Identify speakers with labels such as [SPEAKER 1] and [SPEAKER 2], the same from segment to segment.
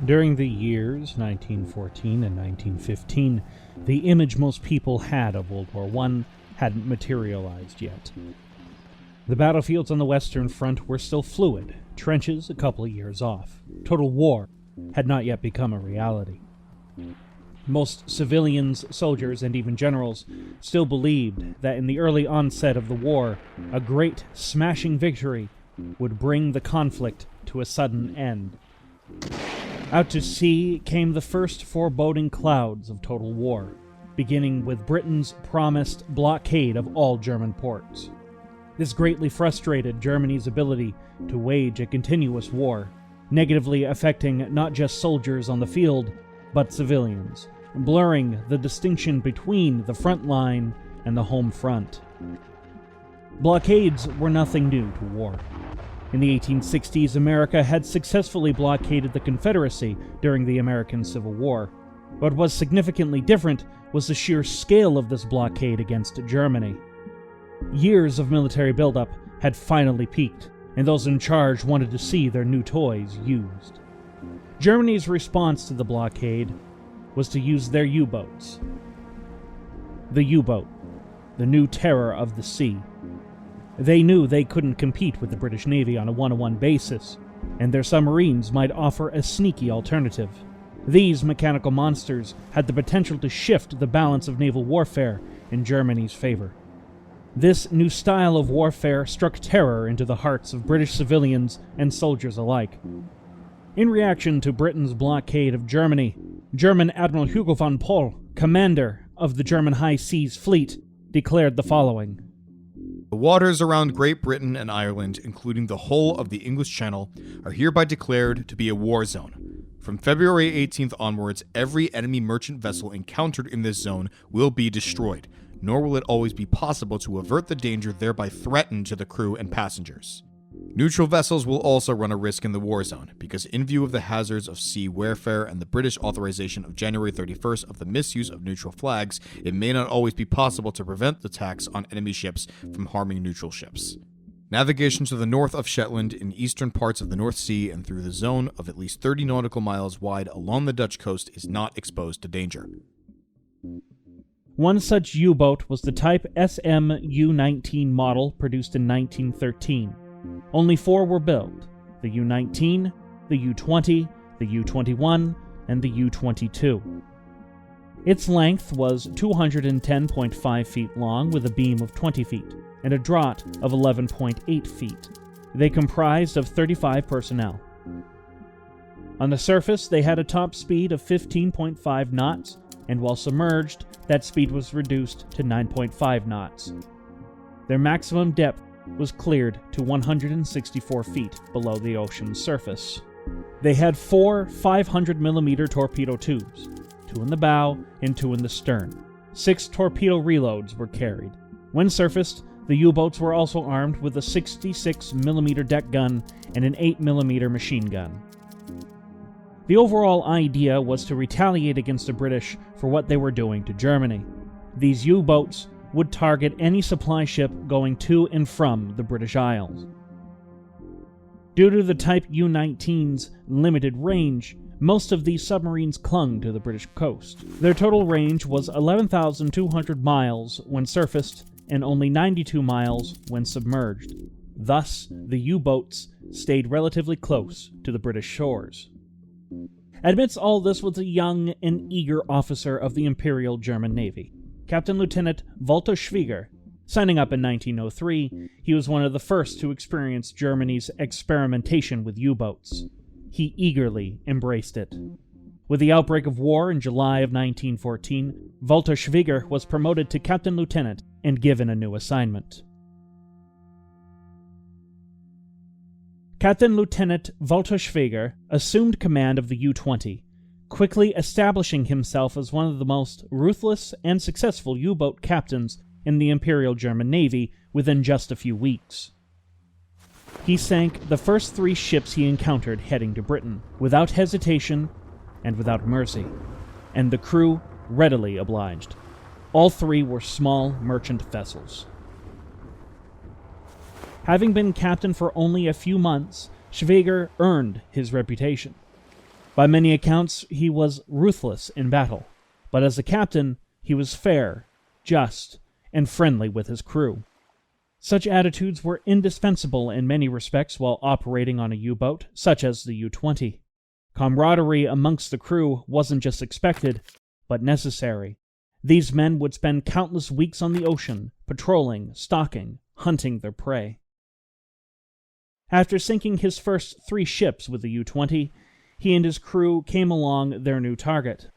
[SPEAKER 1] During the years 1914 and 1915, the image most people had of World War I hadn't materialized yet. The battlefields on the Western Front were still fluid, trenches a couple of years off. Total war had not yet become a reality. Most civilians, soldiers, and even generals still believed that in the early onset of the war, a great, smashing victory would bring the conflict to a sudden end. Out to sea came the first foreboding clouds of total war, beginning with Britain's promised blockade of all German ports. This greatly frustrated Germany's ability to wage a continuous war, negatively affecting not just soldiers on the field, but civilians, blurring the distinction between the front line and the home front. Blockades were nothing new to war. In the 1860s, America had successfully blockaded the Confederacy during the American Civil War. What was significantly different was the sheer scale of this blockade against Germany. Years of military buildup had finally peaked, and those in charge wanted to see their new toys used. Germany's response to the blockade was to use their U-boats. The U-boat, the new terror of the sea. They knew they couldn't compete with the British Navy on a one-on-one basis, and their submarines might offer a sneaky alternative. These mechanical monsters had the potential to shift the balance of naval warfare in Germany's favor. This new style of warfare struck terror into the hearts of British civilians and soldiers alike. In reaction to Britain's blockade of Germany, German Admiral Hugo von Pohl, commander of the German High Seas Fleet, declared the following:
[SPEAKER 2] "The waters around Great Britain and Ireland, including the whole of the English Channel, are hereby declared to be a war zone. From February 18th onwards, every enemy merchant vessel encountered in this zone will be destroyed, nor will it always be possible to avert the danger thereby threatened to the crew and passengers. Neutral vessels will also run a risk in the war zone, because in view of the hazards of sea warfare and the British authorization of January 31st of the misuse of neutral flags, it may not always be possible to prevent attacks on enemy ships from harming neutral ships. Navigation to the north of Shetland, in eastern parts of the North Sea, and through the zone of at least 30 nautical miles wide along the Dutch coast is not exposed to danger."
[SPEAKER 1] One such U-boat was the type SM U-19 model produced in 1913. Only 4 were built: the U-19, the U-20, the U-21, and the U-22. Its length was 210.5 feet long with a beam of 20 feet and a draught of 11.8 feet. They comprised of 35 personnel. On the surface, they had a top speed of 15.5 knots, and while submerged, that speed was reduced to 9.5 knots. Their maximum depth was cleared to 164 feet below the ocean's surface. They had 4 500mm torpedo tubes, 2 in the bow and 2 in the stern. 6 torpedo reloads were carried. When surfaced, the U-boats were also armed with a 66mm deck gun and an 8mm machine gun. The overall idea was to retaliate against the British for what they were doing to Germany. These U-boats would target any supply ship going to and from the British Isles. Due to the Type U-19's limited range, most of these submarines clung to the British coast. Their total range was 11,200 miles when surfaced and only 92 miles when submerged. Thus, the U-boats stayed relatively close to the British shores. Amidst all this was a young and eager officer of the Imperial German Navy, Captain Lieutenant Walther Schwieger. Signing up in 1903, he was one of the first to experience Germany's experimentation with U-boats. He eagerly embraced it. With the outbreak of war in July of 1914, Walther Schwieger was promoted to Captain Lieutenant and given a new assignment. Captain Lieutenant Walther Schwieger assumed command of the U-20, quickly establishing himself as one of the most ruthless and successful U-boat captains in the Imperial German Navy within just a few weeks. He sank the first 3 ships he encountered heading to Britain, without hesitation and without mercy, and the crew readily obliged. All 3 were small merchant vessels. Having been captain for only a few months, Schwieger earned his reputation. By many accounts, he was ruthless in battle, but as a captain, he was fair, just, and friendly with his crew. Such attitudes were indispensable in many respects while operating on a U-boat, such as the U-20. Camaraderie amongst the crew wasn't just expected, but necessary. These men would spend countless weeks on the ocean, patrolling, stalking, hunting their prey. After sinking his first 3 ships with the U-20, he and his crew came along their new target.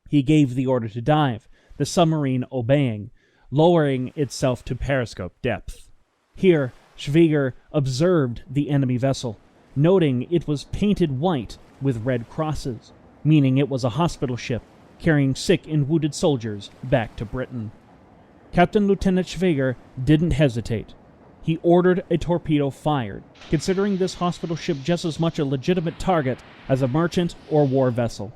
[SPEAKER 1] He gave the order to dive, the submarine obeying, lowering itself to periscope depth. Here, Schwieger observed the enemy vessel, noting it was painted white with red crosses, meaning it was a hospital ship carrying sick and wounded soldiers back to Britain. Captain Lieutenant Schweiger didn't hesitate. He ordered a torpedo fired, considering this hospital ship just as much a legitimate target as a merchant or war vessel.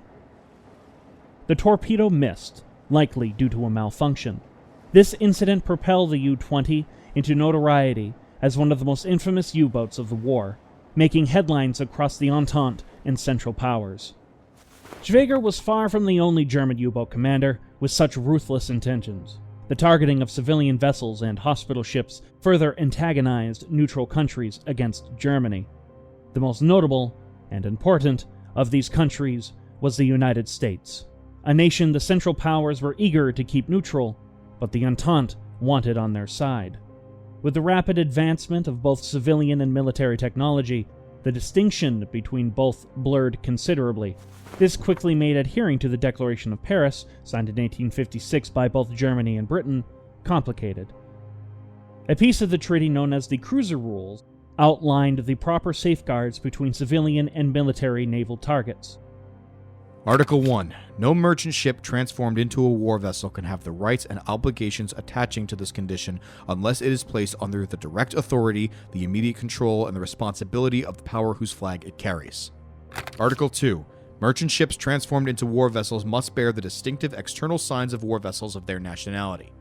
[SPEAKER 1] The torpedo missed, likely due to a malfunction. This incident propelled the U-20 into notoriety as one of the most infamous U-boats of the war, making headlines across the Entente and Central Powers. Schwieger was far from the only German U-boat commander with such ruthless intentions. The targeting of civilian vessels and hospital ships further antagonized neutral countries against Germany. The most notable and important of these countries was the United States, a nation the Central Powers were eager to keep neutral, but the Entente wanted on their side. With the rapid advancement of both civilian and military technology, the distinction between both blurred considerably. This quickly made adhering to the Declaration of Paris, signed in 1856 by both Germany and Britain, complicated. A piece of the treaty known as the Cruiser Rules outlined the proper safeguards between civilian and military naval targets.
[SPEAKER 2] Article 1. No merchant ship transformed into a war vessel can have the rights and obligations attaching to this condition unless it is placed under the direct authority, the immediate control, and the responsibility of the power whose flag it carries. Article 2. Merchant ships transformed into war vessels must bear the distinctive external signs of war vessels of their nationality.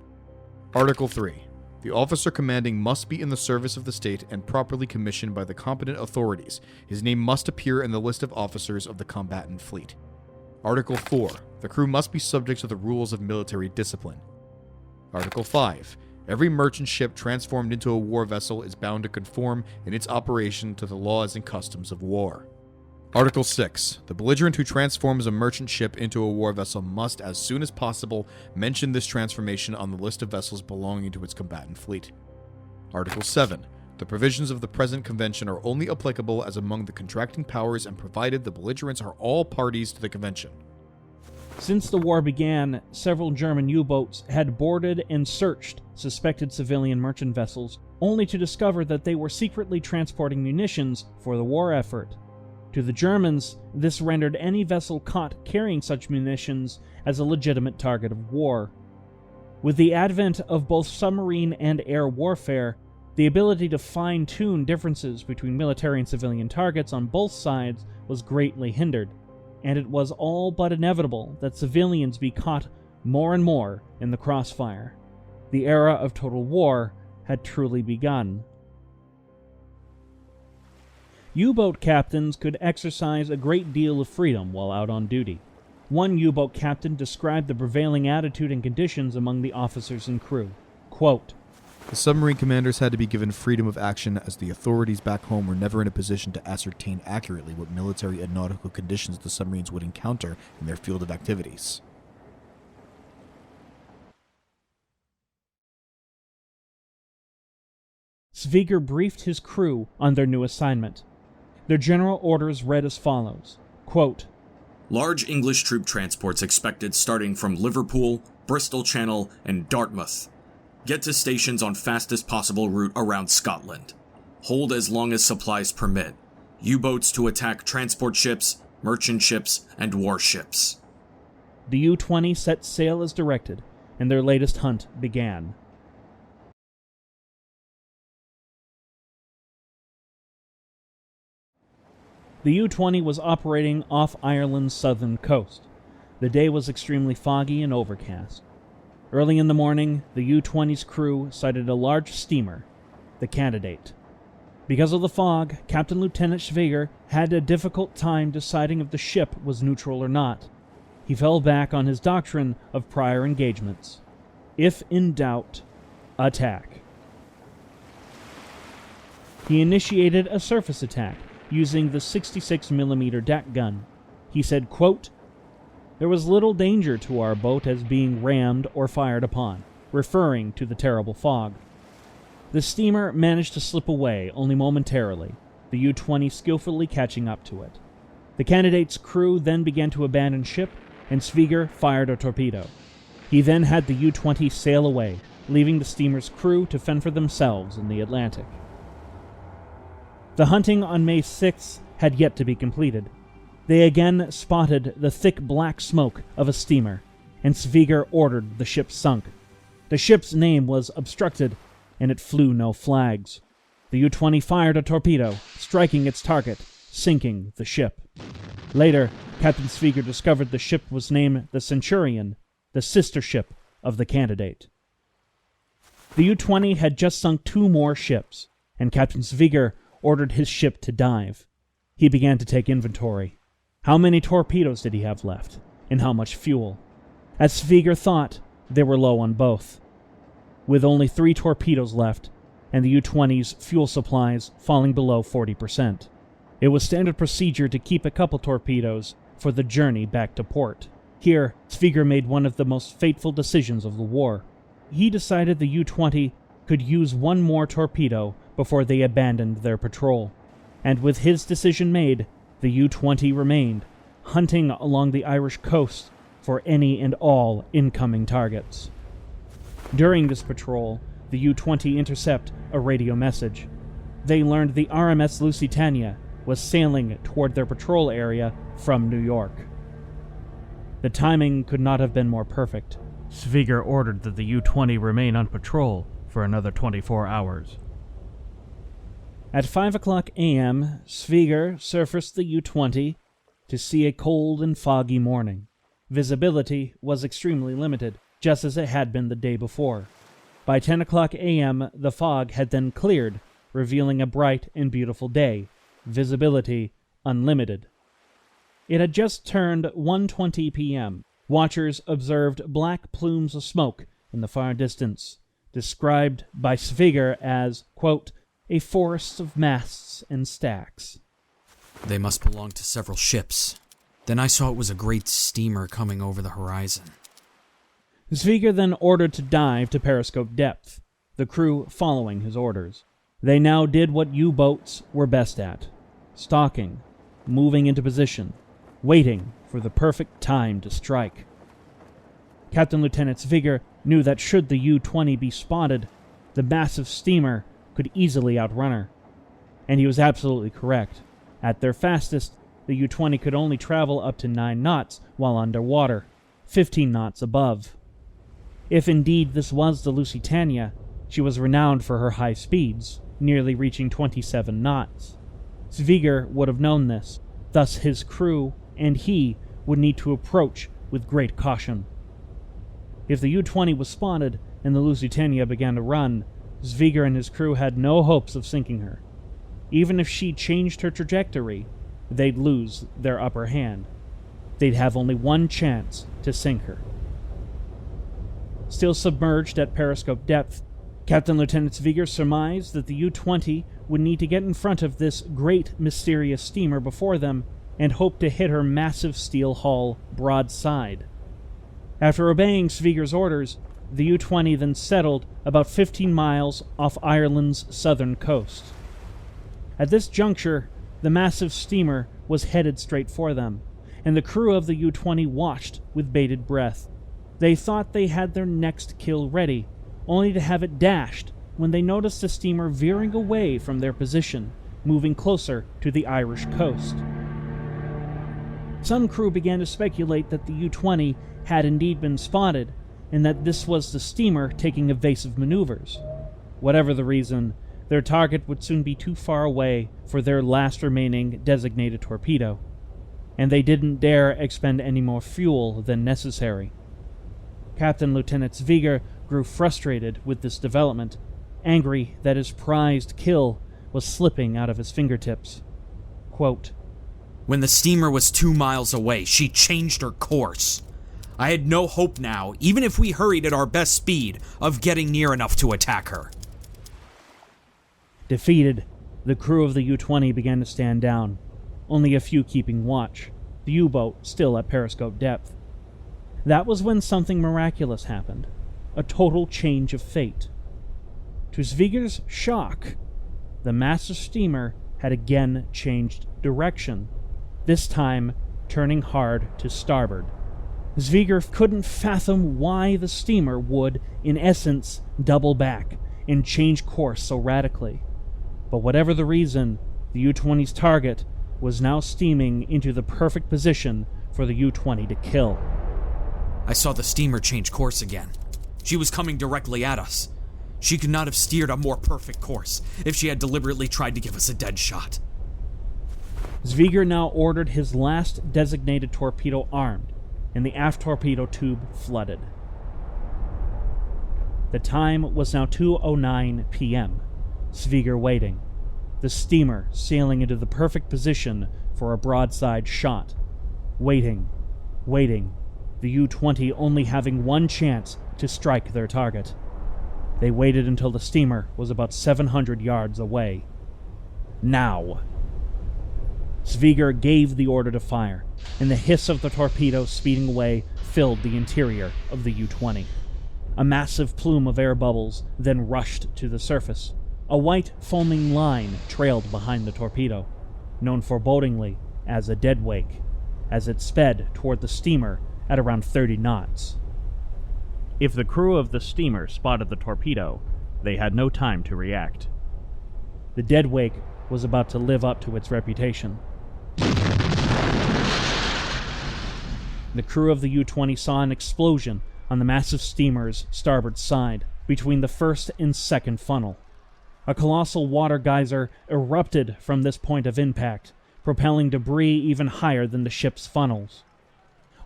[SPEAKER 2] Article 3. The officer commanding must be in the service of the state and properly commissioned by the competent authorities. His name must appear in the list of officers of the combatant fleet. Article 4. The crew must be subject to the rules of military discipline. Article 5. Every merchant ship transformed into a war vessel is bound to conform in its operation to the laws and customs of war. Article 6. The belligerent who transforms a merchant ship into a war vessel must, as soon as possible, mention this transformation on the list of vessels belonging to its combatant fleet. Article 7. The provisions of the present convention are only applicable as among the contracting powers and provided the belligerents are all parties to the convention.
[SPEAKER 1] Since the war began, several German U-boats had boarded and searched suspected civilian merchant vessels, only to discover that they were secretly transporting munitions for the war effort. To the Germans, this rendered any vessel caught carrying such munitions as a legitimate target of war. With the advent of both submarine and air warfare, the ability to fine-tune differences between military and civilian targets on both sides was greatly hindered, and it was all but inevitable that civilians be caught more and more in the crossfire. The era of total war had truly begun. U-boat captains could exercise a great deal of freedom while out on duty. One U-boat captain described the prevailing attitude and conditions among the officers and crew. Quote,
[SPEAKER 2] "The submarine commanders had to be given freedom of action as the authorities back home were never in a position to ascertain accurately what military and nautical conditions the submarines would encounter in their field of activities."
[SPEAKER 1] Schwieger briefed his crew on their new assignment. Their general orders read as follows, quote,
[SPEAKER 3] "Large English troop transports expected starting from Liverpool, Bristol Channel, and Dartmouth. Get to stations on fastest possible route around Scotland. Hold as long as supplies permit. U-boats to attack transport ships, merchant ships, and warships."
[SPEAKER 1] The U-20 set sail as directed, and their latest hunt began. The U-20 was operating off Ireland's southern coast. The day was extremely foggy and overcast. Early in the morning, the U-20's crew sighted a large steamer, the Candidate. Because of the fog, Captain Lieutenant Schwieger had a difficult time deciding if the ship was neutral or not. He fell back on his doctrine of prior engagements. If in doubt, attack. He initiated a surface attack using the 66mm deck gun. He said, quote, "There was little danger to our boat as being rammed or fired upon," referring to the terrible fog. The steamer managed to slip away only momentarily, the U-20 skillfully catching up to it. The candidate's crew then began to abandon ship, and Schwieger fired a torpedo. He then had the U-20 sail away, leaving the steamer's crew to fend for themselves in the Atlantic. The hunting on May 6th had yet to be completed. They again spotted the thick black smoke of a steamer, and Schwieger ordered the ship sunk. The ship's name was obstructed, and it flew no flags. The U-20 fired a torpedo, striking its target, sinking the ship. Later, Captain Schwieger discovered the ship was named the Centurion, the sister ship of the candidate. The U-20 had just sunk 2 more ships, and Captain Schwieger ordered his ship to dive. He began to take inventory. How many torpedoes did he have left, and how much fuel? As Schwieger thought, they were low on both, with only 3 torpedoes left, and the U-20's fuel supplies falling below 40%. It was standard procedure to keep a couple torpedoes for the journey back to port. Here, Schwieger made one of the most fateful decisions of the war. He decided the U-20 could use 1 more torpedo before they abandoned their patrol. And with his decision made, the U-20 remained, hunting along the Irish coast for any and all incoming targets. During this patrol, the U-20 intercepted a radio message. They learned the RMS Lusitania was sailing toward their patrol area from New York. The timing could not have been more perfect. Schwieger ordered that the U-20 remain on patrol for another 24 hours. At 5:00 a.m., Schwieger surfaced the U-20 to see a cold and foggy morning. Visibility was extremely limited, just as it had been the day before. By 10:00 a.m., the fog had then cleared, revealing a bright and beautiful day, visibility unlimited. It had just turned 1:20 p.m. Watchers observed black plumes of smoke in the far distance, described by Schwieger as, quote, "a forest of masts and stacks."
[SPEAKER 4] They must belong to several ships. Then I saw it was a great steamer coming over the horizon.
[SPEAKER 1] Schwieger then ordered to dive to periscope depth, the crew following his orders. They now did what U-boats were best at: stalking, moving into position, waiting for the perfect time to strike. Captain Lieutenant Schwieger knew that should the U-20 be spotted, the massive steamer could easily outrun her. And he was absolutely correct. At their fastest, the U-20 could only travel up to 9 knots while underwater, 15 knots above. If indeed this was the Lusitania, she was renowned for her high speeds, nearly reaching 27 knots. Schwieger would have known this, thus his crew and he would need to approach with great caution. If the U-20 was spotted and the Lusitania began to run, Schwieger and his crew had no hopes of sinking her. Even if she changed her trajectory, they'd lose their upper hand. They'd have only one chance to sink her. Still submerged at periscope depth, Captain Lieutenant Schwieger surmised that the U-20 would need to get in front of this great mysterious steamer before them and hoped to hit her massive steel hull broadside. After obeying Schwieger's orders, the U-20 then settled about 15 miles off Ireland's southern coast. At this juncture, the massive steamer was headed straight for them, and the crew of the U-20 watched with bated breath. They thought they had their next kill ready, only to have it dashed when they noticed the steamer veering away from their position, moving closer to the Irish coast. Some crew began to speculate that the U-20 had indeed been spotted, and that this was the steamer taking evasive maneuvers. Whatever the reason, their target would soon be too far away for their last remaining designated torpedo, and they didn't dare expend any more fuel than necessary. Captain Lieutenant Schwieger grew frustrated with this development, angry that his prized kill was slipping out of his fingertips. Quote,
[SPEAKER 4] "When the steamer was 2 miles away, she changed her course. I had no hope now, even if we hurried at our best speed, of getting near enough to attack her."
[SPEAKER 1] Defeated, the crew of the U-20 began to stand down, only a few keeping watch, the U-boat still at periscope depth. That was when something miraculous happened, a total change of fate. To Schwieger's shock, the massive steamer had again changed direction, this time turning hard to starboard. Schwieger couldn't fathom why the steamer would, in essence, double back and change course so radically. But whatever the reason, the U-20's target was now steaming into the perfect position for the U-20 to kill.
[SPEAKER 4] I saw the steamer change course again. She was coming directly at us. She could not have steered a more perfect course if she had deliberately tried to give us a dead shot.
[SPEAKER 1] Schwieger now ordered his last designated torpedo armed, and the aft torpedo tube flooded. The time was now 2:09 p.m. Schwieger waiting, the steamer sailing into the perfect position for a broadside shot. Waiting, the U-20 only having one chance to strike their target. They waited until the steamer was about 700 yards away. Now! Schwieger gave the order to fire, and the hiss of the torpedo speeding away filled the interior of the U-20. A massive plume of air bubbles then rushed to the surface. A white foaming line trailed behind the torpedo, known forebodingly as a deadwake, as it sped toward the steamer at around 30 knots. If the crew of the steamer spotted the torpedo, they had no time to react. The deadwake was about to live up to its reputation. The crew of the U-20 saw an explosion on the massive steamer's starboard side, between the first and second funnel. A colossal water geyser erupted from this point of impact, propelling debris even higher than the ship's funnels.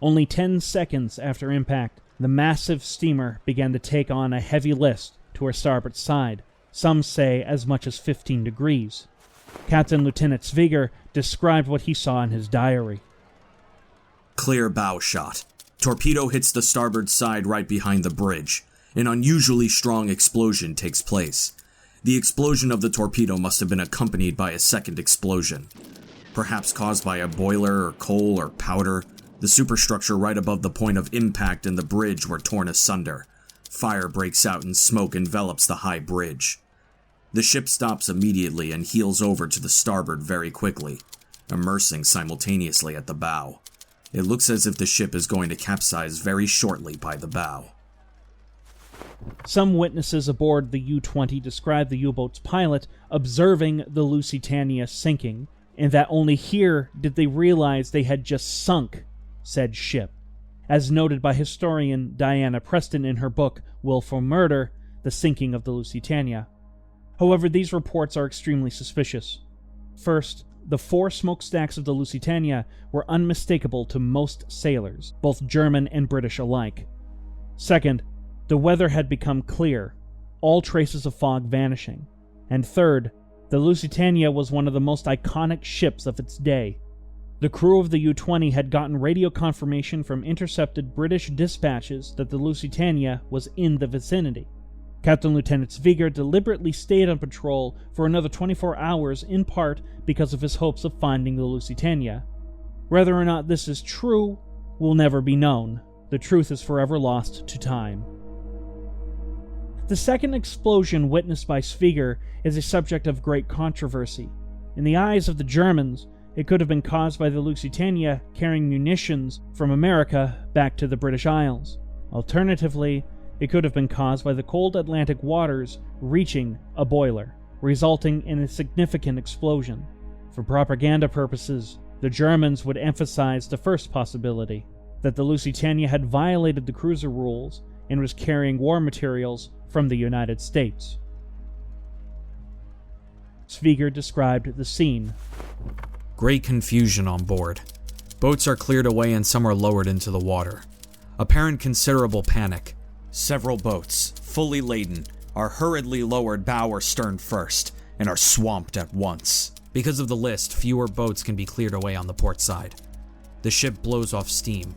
[SPEAKER 1] Only 10 seconds after impact, the massive steamer began to take on a heavy list to her starboard side, some say as much as 15 degrees. Captain Lieutenant Schwieger described what he saw in his diary.
[SPEAKER 3] Clear bow shot. Torpedo hits the starboard side right behind the bridge. An unusually strong explosion takes place. The explosion of the torpedo must have been accompanied by a second explosion. Perhaps caused by a boiler or coal or powder. The superstructure right above the point of impact and the bridge were torn asunder. Fire breaks out and smoke envelops the high bridge. The ship stops immediately and heels over to the starboard very quickly, immersing simultaneously at the bow. It looks as if the ship is going to capsize very shortly by the bow.
[SPEAKER 1] Some witnesses aboard the U-20 described the U-boat's pilot observing the Lusitania sinking, and that only here did they realize they had just sunk said ship, as noted by historian Diana Preston in her book Willful Murder, The Sinking of the Lusitania. However, these reports are extremely suspicious. First, the 4 smokestacks of the Lusitania were unmistakable to most sailors, both German and British alike. Second, the weather had become clear, all traces of fog vanishing. And third, the Lusitania was one of the most iconic ships of its day. The crew of the U-20 had gotten radio confirmation from intercepted British dispatches that the Lusitania was in the vicinity. Captain Lieutenant Schwieger deliberately stayed on patrol for another 24 hours, in part because of his hopes of finding the Lusitania. Whether or not this is true will never be known. The truth is forever lost to time. The second explosion witnessed by Schwieger is a subject of great controversy. In the eyes of the Germans, it could have been caused by the Lusitania carrying munitions from America back to the British Isles. Alternatively, it could have been caused by the cold Atlantic waters reaching a boiler, resulting in a significant explosion. For propaganda purposes, the Germans would emphasize the first possibility, that the Lusitania had violated the cruiser rules and was carrying war materials from the United States. Schwieger described the scene.
[SPEAKER 4] Great confusion on board. Boats are cleared away and some are lowered into the water. Apparent considerable panic. Several boats, fully laden, are hurriedly lowered bow or stern first, and are swamped at once. Because of the list, fewer boats can be cleared away on the port side. The ship blows off steam.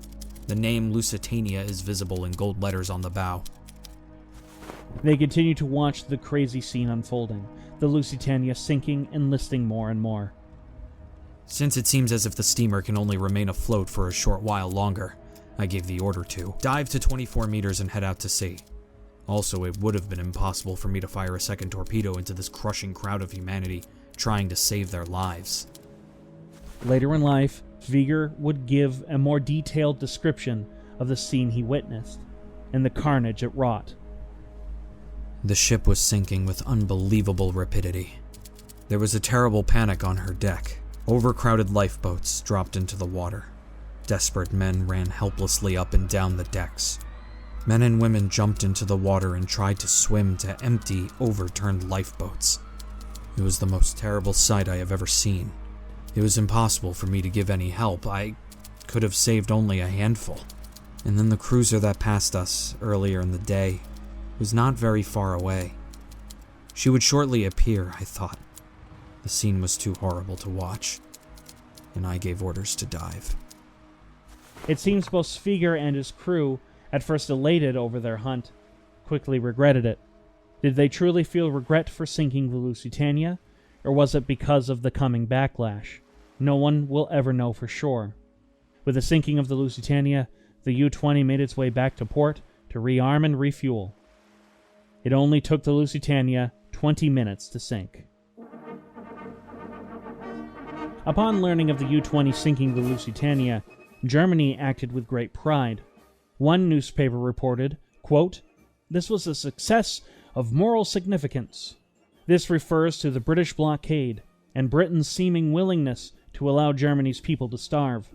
[SPEAKER 4] The name Lusitania is visible in gold letters on the bow.
[SPEAKER 1] They continue to watch the crazy scene unfolding, the Lusitania sinking and listing more and more.
[SPEAKER 4] Since it seems as if the steamer can only remain afloat for a short while longer, I gave the order to dive to 24 meters and head out to sea. Also, it would have been impossible for me to fire a second torpedo into this crushing crowd of humanity trying to save their lives.
[SPEAKER 1] Later in life, Schwieger would give a more detailed description of the scene he witnessed and the carnage it wrought.
[SPEAKER 4] The ship was sinking with unbelievable rapidity. There was a terrible panic on her deck. Overcrowded lifeboats dropped into the water. Desperate men ran helplessly up and down the decks. Men and women jumped into the water and tried to swim to empty, overturned lifeboats. It was the most terrible sight I have ever seen. It was impossible for me to give any help. I could have saved only a handful. And then the cruiser that passed us earlier in the day was not very far away. She would shortly appear, I thought. The scene was too horrible to watch, and I gave orders to dive.
[SPEAKER 1] It seems both Schwieger and his crew, at first elated over their hunt, quickly regretted it. Did they truly feel regret for sinking the Lusitania, or was it because of the coming backlash? No one will ever know for sure. With the sinking of the Lusitania, the U-20 made its way back to port to rearm and refuel. It only took the Lusitania 20 minutes to sink. Upon learning of the U-20 sinking the Lusitania, Germany acted with great pride. One newspaper reported, quote, "This was a success of moral significance. This refers to the British blockade and Britain's seeming willingness to allow Germany's people to starve."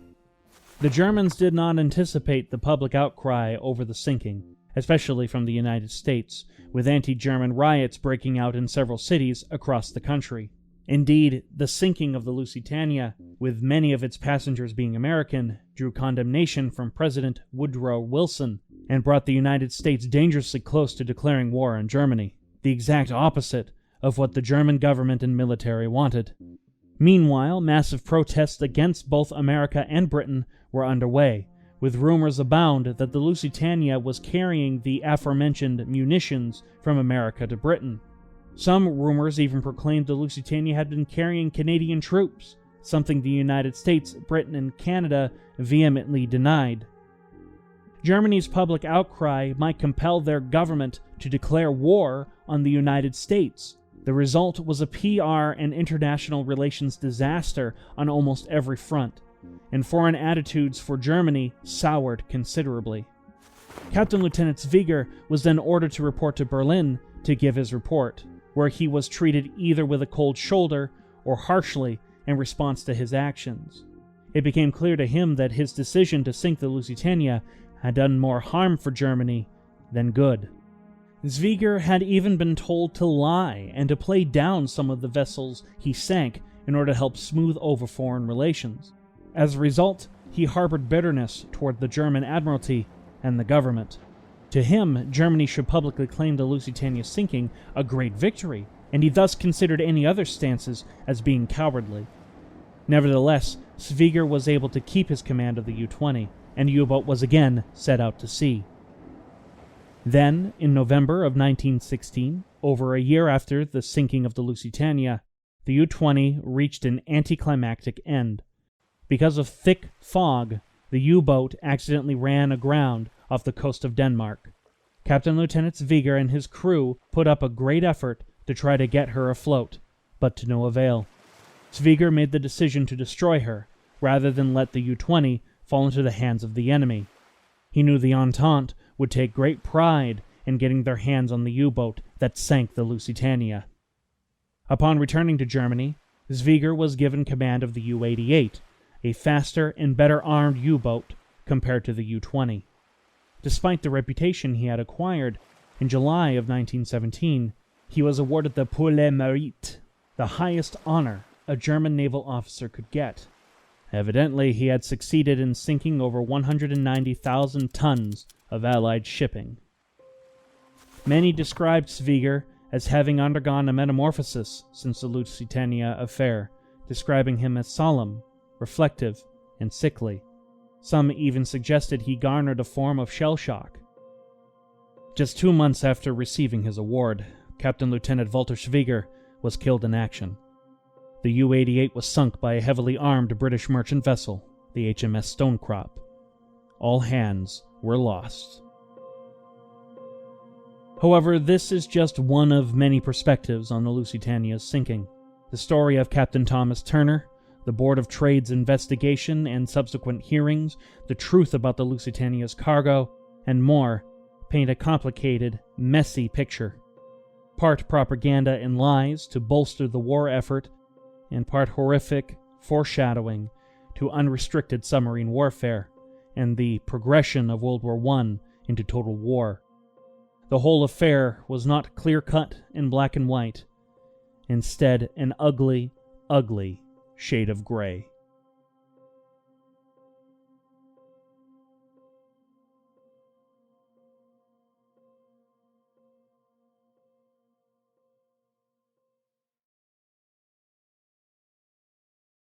[SPEAKER 1] The Germans did not anticipate the public outcry over the sinking, especially from the United States, with anti-German riots breaking out in several cities across the country. Indeed, the sinking of the Lusitania, with many of its passengers being American, drew condemnation from President Woodrow Wilson and brought the United States dangerously close to declaring war on Germany, the exact opposite of what the German government and military wanted. Meanwhile, massive protests against both America and Britain were underway, with rumors abound that the Lusitania was carrying the aforementioned munitions from America to Britain. Some rumors even proclaimed the Lusitania had been carrying Canadian troops, something the United States, Britain, and Canada vehemently denied. Germany's public outcry might compel their government to declare war on the United States. The result was a PR and international relations disaster on almost every front, and foreign attitudes for Germany soured considerably. Captain Lieutenant Schwieger was then ordered to report to Berlin to give his report, where he was treated either with a cold shoulder or harshly in response to his actions. It became clear to him that his decision to sink the Lusitania had done more harm for Germany than good. Schwieger had even been told to lie and to play down some of the vessels he sank in order to help smooth over foreign relations. As a result, he harbored bitterness toward the German Admiralty and the government. To him, Germany should publicly claim the Lusitania's sinking a great victory, and he thus considered any other stances as being cowardly. Nevertheless, Schwieger was able to keep his command of the U-20, and the U-boat was again set out to sea. Then, in November of 1916, over a year after the sinking of the Lusitania, the U-20 reached an anticlimactic end. Because of thick fog, the U-boat accidentally ran aground off the coast of Denmark. Captain Lieutenant Schwieger and his crew put up a great effort to try to get her afloat, but to no avail. Schwieger made the decision to destroy her, rather than let the U-20 fall into the hands of the enemy. He knew the Entente would take great pride in getting their hands on the U-boat that sank the Lusitania. Upon returning to Germany, Schwieger was given command of the U-88, a faster and better armed U-boat compared to the U-20. Despite the reputation he had acquired, in July of 1917, he was awarded the Pour le Mérite, the highest honor a German naval officer could get. Evidently, he had succeeded in sinking over 190,000 tons of Allied shipping. Many described Schwieger as having undergone a metamorphosis since the Lusitania affair, describing him as solemn, reflective, and sickly. Some even suggested he garnered a form of shell shock. Just 2 months after receiving his award, Captain Lieutenant Walther Schwieger was killed in action. The U-88 was sunk by a heavily armed British merchant vessel, the HMS Stonecrop. All hands were lost. However, this is just one of many perspectives on the Lusitania's sinking. The story of Captain Thomas Turner, the Board of Trade's investigation and subsequent hearings, the truth about the Lusitania's cargo, and more, paint a complicated, messy picture. Part propaganda and lies to bolster the war effort, and part horrific foreshadowing to unrestricted submarine warfare and the progression of World War I into total war. The whole affair was not clear-cut in black and white, instead an ugly, ugly shade of gray.